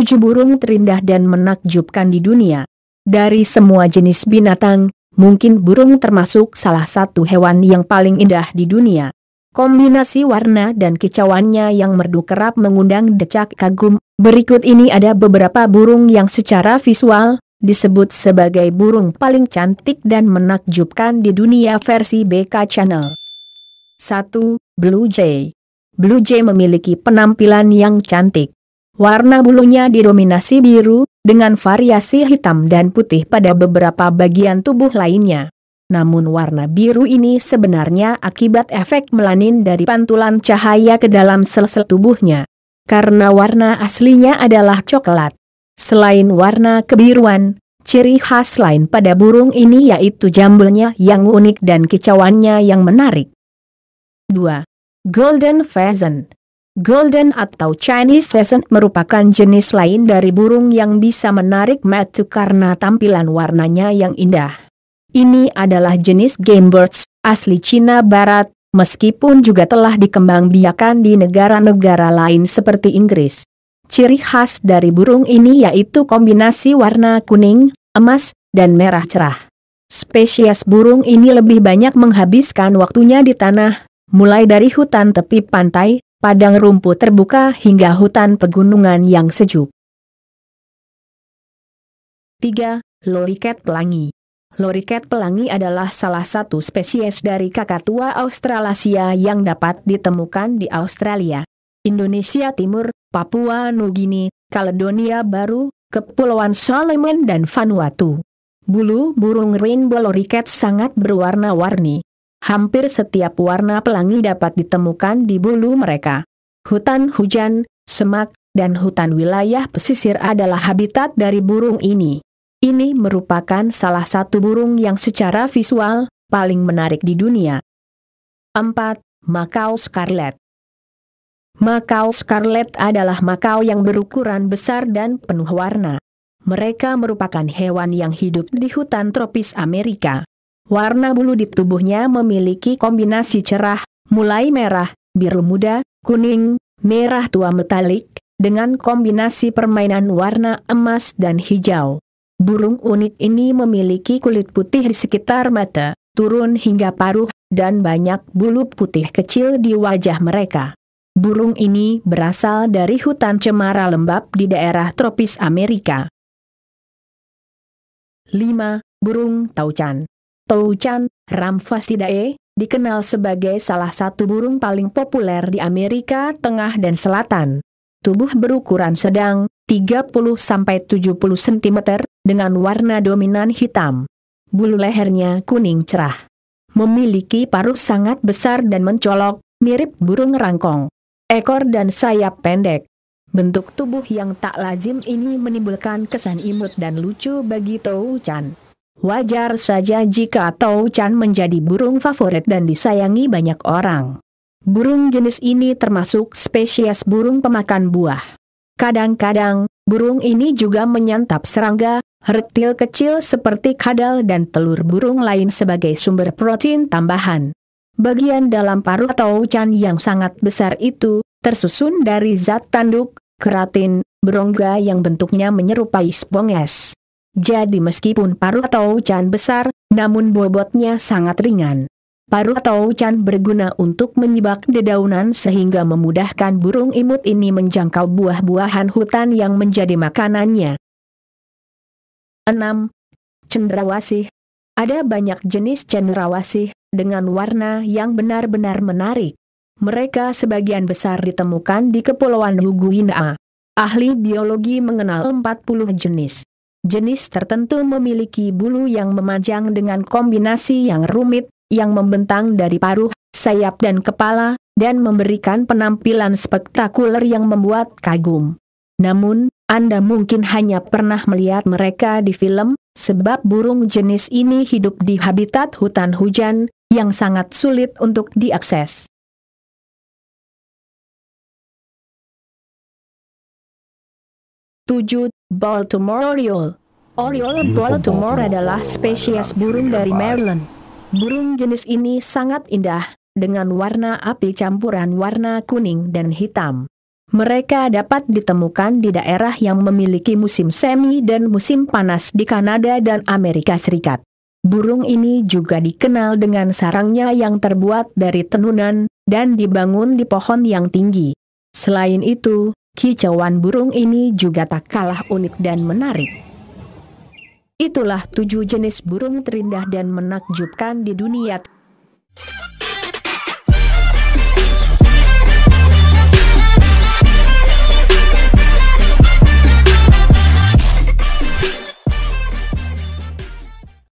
7 burung terindah dan menakjubkan di dunia. Dari semua jenis binatang, mungkin burung termasuk salah satu hewan yang paling indah di dunia. Kombinasi warna dan kicauannya yang merdu kerap mengundang decak kagum. Berikut ini ada beberapa burung yang secara visual disebut sebagai burung paling cantik dan menakjubkan di dunia versi BK Channel. 1. Blue Jay. Blue Jay memiliki penampilan yang cantik. Warna bulunya didominasi biru, dengan variasi hitam dan putih pada beberapa bagian tubuh lainnya. Namun warna biru ini sebenarnya akibat efek melanin dari pantulan cahaya ke dalam sel-sel tubuhnya. Karena warna aslinya adalah coklat. Selain warna kebiruan, ciri khas lain pada burung ini yaitu jambulnya yang unik dan kicauannya yang menarik. 2. Golden Pheasant. Golden atau Chinese Pheasant merupakan jenis lain dari burung yang bisa menarik mata karena tampilan warnanya yang indah. Ini adalah jenis game birds asli Cina Barat, meskipun juga telah dikembangbiakan di negara-negara lain seperti Inggris. Ciri khas dari burung ini yaitu kombinasi warna kuning, emas, dan merah cerah. Spesies burung ini lebih banyak menghabiskan waktunya di tanah, mulai dari hutan tepi pantai, padang rumput terbuka hingga hutan pegunungan yang sejuk. 3. Loriket Pelangi. Loriket pelangi adalah salah satu spesies dari kakatua Australasia yang dapat ditemukan di Australia, Indonesia Timur, Papua Nugini, Kaledonia Baru, Kepulauan Solomon dan Vanuatu. Bulu burung rainbow loriket sangat berwarna-warni. Hampir setiap warna pelangi dapat ditemukan di bulu mereka. Hutan hujan, semak, dan hutan wilayah pesisir adalah habitat dari burung ini. Ini merupakan salah satu burung yang secara visual paling menarik di dunia. 4. Makau Scarlet. Makau Scarlet adalah makau yang berukuran besar dan penuh warna. Mereka merupakan hewan yang hidup di hutan tropis Amerika. Warna bulu di tubuhnya memiliki kombinasi cerah, mulai merah, biru muda, kuning, merah tua metalik, dengan kombinasi permainan warna emas dan hijau. Burung unik ini memiliki kulit putih di sekitar mata, turun hingga paruh, dan banyak bulu putih kecil di wajah mereka. Burung ini berasal dari hutan cemara lembap di daerah tropis Amerika. 5. Burung Taucan. Taucan, Ramphasidae, dikenal sebagai salah satu burung paling populer di Amerika Tengah dan Selatan. Tubuh berukuran sedang, 30-70 cm, dengan warna dominan hitam. Bulu lehernya kuning cerah. Memiliki paruh sangat besar dan mencolok, mirip burung rangkong. Ekor dan sayap pendek. Bentuk tubuh yang tak lazim ini menimbulkan kesan imut dan lucu bagi Taucan. Wajar saja jika Taucan menjadi burung favorit dan disayangi banyak orang. Burung jenis ini termasuk spesies burung pemakan buah. Kadang-kadang, burung ini juga menyantap serangga, reptil kecil seperti kadal dan telur burung lain sebagai sumber protein tambahan. Bagian dalam paruh Taucan yang sangat besar itu, tersusun dari zat tanduk, keratin, berongga yang bentuknya menyerupai sponges. Jadi meskipun paruh Taucan besar, namun bobotnya sangat ringan. Paruh Taucan berguna untuk menyibak dedaunan sehingga memudahkan burung imut ini menjangkau buah-buahan hutan yang menjadi makanannya. 6. Cendrawasih. Ada banyak jenis cendrawasih dengan warna yang benar-benar menarik. Mereka sebagian besar ditemukan di Kepulauan Nuguina. Ahli biologi mengenal 40 jenis. Jenis tertentu memiliki bulu yang memanjang dengan kombinasi yang rumit, yang membentang dari paruh, sayap dan kepala, dan memberikan penampilan spektakuler yang membuat kagum. Namun, Anda mungkin hanya pernah melihat mereka di film, sebab burung jenis ini hidup di habitat hutan hujan, yang sangat sulit untuk diakses. 7. Baltimore Oriole. Oriole Baltimore adalah spesies burung dari Maryland. Burung jenis ini sangat indah, dengan warna api campuran warna kuning dan hitam. Mereka dapat ditemukan di daerah yang memiliki musim semi dan musim panas di Kanada dan Amerika Serikat. Burung ini juga dikenal dengan sarangnya yang terbuat dari tenunan, dan dibangun di pohon yang tinggi. Selain itu, kicauan burung ini juga tak kalah unik dan menarik. Itulah 7 jenis burung terindah dan menakjubkan di dunia.